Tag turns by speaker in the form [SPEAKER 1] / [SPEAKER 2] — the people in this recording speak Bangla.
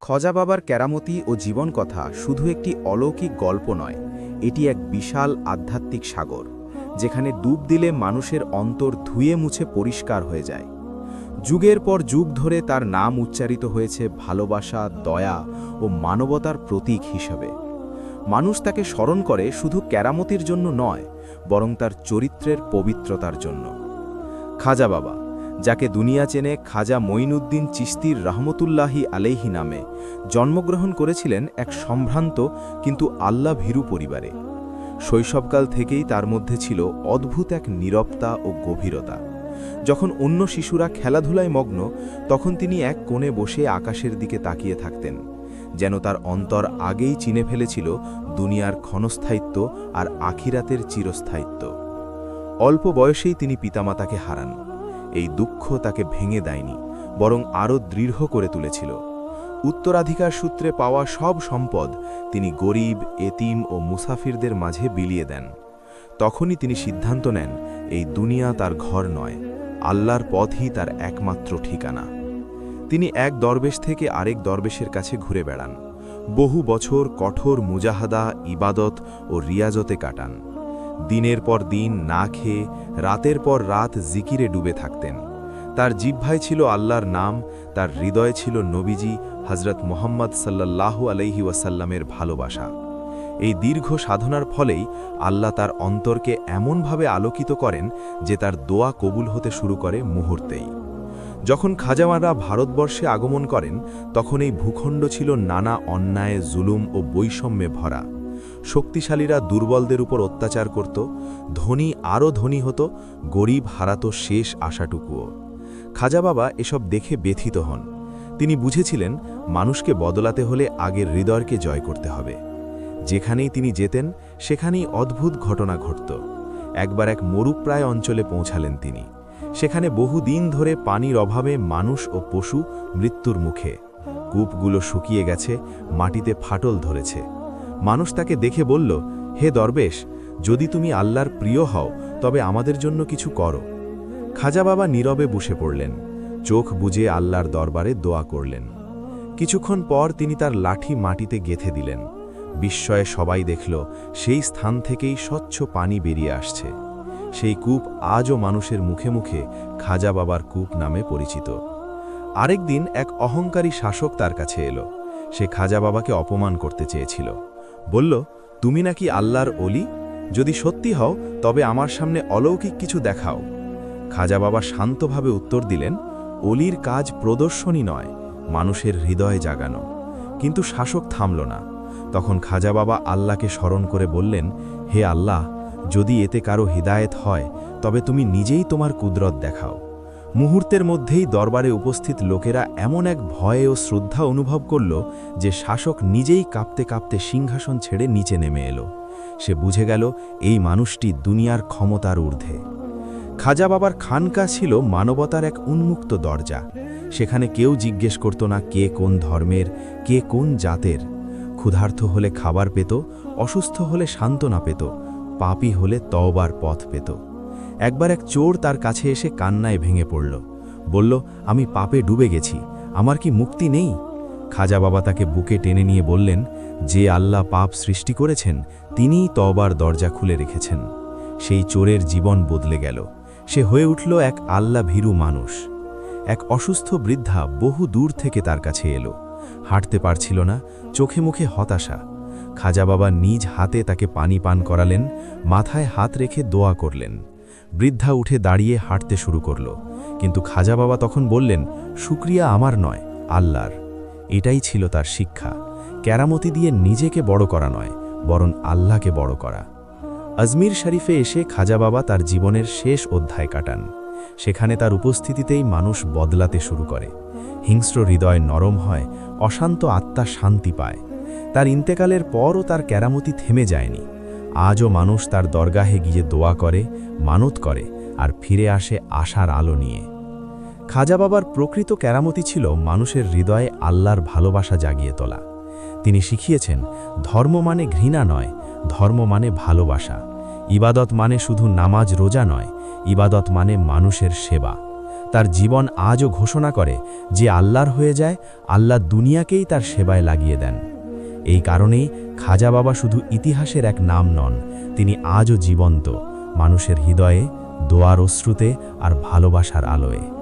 [SPEAKER 1] খজা বাবার কেরামতি ও জীবনকথা শুধু একটি অলৌকিক গল্প নয়, এটি এক বিশাল আধ্যাত্মিক সাগর, যেখানে ডুব দিলে মানুষের অন্তর ধুয়ে মুছে পরিষ্কার হয়ে যায়। যুগের পর যুগ ধরে তার নাম উচ্চারিত হয়েছে ভালোবাসা, দয়া ও মানবতার প্রতীক হিসাবে। মানুষ তাকে স্মরণ করে শুধু কেরামতির জন্য নয়, বরং তার চরিত্রের পবিত্রতার জন্য। খাজা বাবা, যাকে দুনিয়া চেনে খাজা মঈনুদ্দিন চিশতির রহমতুল্লাহি আলাইহি নামে, জন্মগ্রহণ করেছিলেন এক সম্ভ্রান্ত কিন্তু আল্লাহ ভীরু পরিবারে। শৈশবকাল থেকেই তার মধ্যে ছিল অদ্ভুত এক নীরবতা ও গভীরতা। যখন অন্য শিশুরা খেলাধুলায় মগ্ন, তখন তিনি এক কোণে বসে আকাশের দিকে তাকিয়ে থাকতেন, যেন তার অন্তর আগেই চিনে ফেলেছিল দুনিয়ার ক্ষণস্থায়িত্ব আর আখিরাতের চিরস্থায়িত্ব। অল্প বয়সেই তিনি পিতামাতাকে হারান। এই দুঃখ তাকে ভেঙে দেয়নি, বরং আরও দৃঢ় করে তুলেছিল। উত্তরাধিকার সূত্রে পাওয়া সব সম্পদ তিনি গরিব, এতিম ও মুসাফিরদের মাঝে বিলিয়ে দেন। তখনই তিনি সিদ্ধান্ত নেন, এই দুনিয়া তার ঘর নয়, আল্লাহর পথই তার একমাত্র ঠিকানা। তিনি এক দরবেশ থেকে আরেক দরবেশের কাছে ঘুরে বেড়ান। বহু বছর কঠোর মুজাহাদা, ইবাদত ও রিয়াজতে কাটান। দিনের পর দিন না খেয়ে, রাতের পর রাত জিকিরে ডুবে থাকতেন। তার জিহ্বায় ছিল আল্লাহর নাম, তার হৃদয়ে ছিল নবীজি হযরত মুহাম্মদ সাল্লাল্লাহু আলাইহি ওয়াসাল্লামের ভালোবাসা। এই দীর্ঘ সাধনার ফলেই আল্লাহ তার অন্তরকে এমনভাবে আলোকিত করেন যে তার দোয়া কবুল হতে শুরু করে মুহূর্তেই। যখন খাজামারা ভারতবর্ষে আগমন করেন, তখন এই ভূখণ্ড ছিল নানা অন্যায়, জুলুম ও বৈষম্যে ভরা। শক্তিশালীরা দুর্বলদের উপর অত্যাচার করত, ধনী আরও ধনী হতো, গরিব হারাত শেষ আশাটুকুও। খাজা বাবা এসব দেখে ব্যথিত হন। তিনি বুঝেছিলেন, মানুষকে বদলাতে হলে আগের হৃদয়কে জয় করতে হবে। যেখানেই তিনি যেতেন, সেখানেই অদ্ভুত ঘটনা ঘটত। একবার এক মরুপ্রায় অঞ্চলে পৌঁছালেন তিনি। সেখানে বহুদিন ধরে পানির অভাবে মানুষ ও পশু মৃত্যুর মুখে। কূপগুলো শুকিয়ে গেছে, মাটিতে ফাটল ধরেছে। মানুষ তাকে দেখে বলল, হে দরবেশ, যদি তুমি আল্লাহর প্রিয় হও, তবে আমাদের জন্য কিছু করো। খাজা বাবা নীরবে বসে পড়লেন, চোখ বুজে আল্লাহর দরবারে দোয়া করলেন। কিছুক্ষণ পর তিনি তার লাঠি মাটিতে গেঁথে দিলেন। বিস্ময়ে সবাই দেখল, সেই স্থান থেকেই স্বচ্ছ পানি বেরিয়ে আসছে। সেই কূপ আজও মানুষের মুখে মুখে খাজা বাবার কূপ নামে পরিচিত। আরেকদিন এক অহংকারী শাসক তার কাছে এলো। সে খাজা বাবাকে অপমান করতে চেয়েছিল। বলল, তুমি নাকি আল্লাহর অলি? যদি সত্যি হও, তবে আমার সামনে অলৌকিক কিছু দেখাও। খাজা বাবা শান্তভাবে উত্তর দিলেন, অলির কাজ প্রদর্শনী নয়, মানুষের হৃদয়ে জাগানো। কিন্তু শাসক থামল না। তখন খাজা বাবা আল্লাহকে স্মরণ করে বললেন, হে আল্লাহ, যদি এতে কারো হিদায়েত হয়, তবে তুমি নিজেই তোমার কুদরত দেখাও। মুহূর্তের মধ্যেই দরবারে উপস্থিত লোকেরা এমন এক ভয় ও শ্রদ্ধা অনুভব করল যে শাসক নিজেই কাঁপতে কাঁপতে সিংহাসন ছেড়ে নিচে নেমে এলো। সে বুঝে গেল, এই মানুষটি দুনিয়ার ক্ষমতার ঊর্ধ্বে। খাজা বাবার খানকা ছিল মানবতার এক উন্মুক্ত দরজা। সেখানে কেউ জিজ্ঞেস করত না কে কোন ধর্মের, কে কোন জাতের। ক্ষুধার্ত হলে খাবার পেত, অসুস্থ হলে সান্ত্বনা পেত, পাপী হলে তওবার পথ পেত। একবার এক চোর তার কাছে এসে কান্নায় ভেঙে পড়ল। বলল, আমি পাপে ডুবে গেছি, আমার কি মুক্তি নেই? খাজা বাবা তাকে বুকে টেনে নিয়ে বললেন, যে আল্লাহ পাপ সৃষ্টি করেছেন, তিনিই তওবার দরজা খুলে রেখেছেন। সেই চোরের জীবন বদলে গেল। সে হয়ে উঠল এক আল্লাহ ভীরু মানুষ। এক অসুস্থ বৃদ্ধা বহু দূর থেকে তার কাছে এলো। হাঁটতে পারছিল না, চোখে মুখে হতাশা। খাজা বাবা নিজ হাতে তাকে পানি পান করালেন, মাথায় হাত রেখে দোয়া করলেন। বৃদ্ধা উঠে দাঁড়িয়ে হাঁটতে শুরু করল। কিন্তু খাজা বাবা তখন বললেন, শুকরিয়া আমার নয়, আল্লাহর। এটাই ছিল তার শিক্ষা, কেরামতি দিয়ে নিজেকে বড় করা নয়, বরং আল্লাহকে বড় করা। আজমির শরীফে এসে খাজা বাবা তার জীবনের শেষ অধ্যায় কাটান। সেখানে তার উপস্থিতিতেই মানুষ বদলাতে শুরু করে। হিংস্র হৃদয় নরম হয়, অশান্ত আত্মা শান্তি পায়। তার ইন্তেকালের পরও তার কেরামতি থেমে যায়নি। আজও মানুষ তার দরগাহে গিয়ে দোয়া করে, মানত করে, আর ফিরে আসে আশার আলো নিয়ে। খাজা বাবার প্রকৃত কেরামতি ছিল মানুষের হৃদয়ে আল্লাহর ভালোবাসা জাগিয়ে তোলা। তিনি শিখিয়েছেন, ধর্ম মানে ঘৃণা নয়, ধর্ম মানে ভালোবাসা। ইবাদত মানে শুধু নামাজ রোজা নয়, ইবাদত মানে মানুষের সেবা। তার জীবন আজও ঘোষণা করে যে আল্লাহর হয়ে যায়, আল্লাহ দুনিয়াকেই তার সেবায় লাগিয়ে দেন। এই কারণেই খাজা বাবা শুধু ইতিহাসের এক নাম নন, তিনি আজও জীবন্ত, মানুষের হৃদয়ে, দোয়ার অশ্রুতে আর ভালোবাসার আলোয়।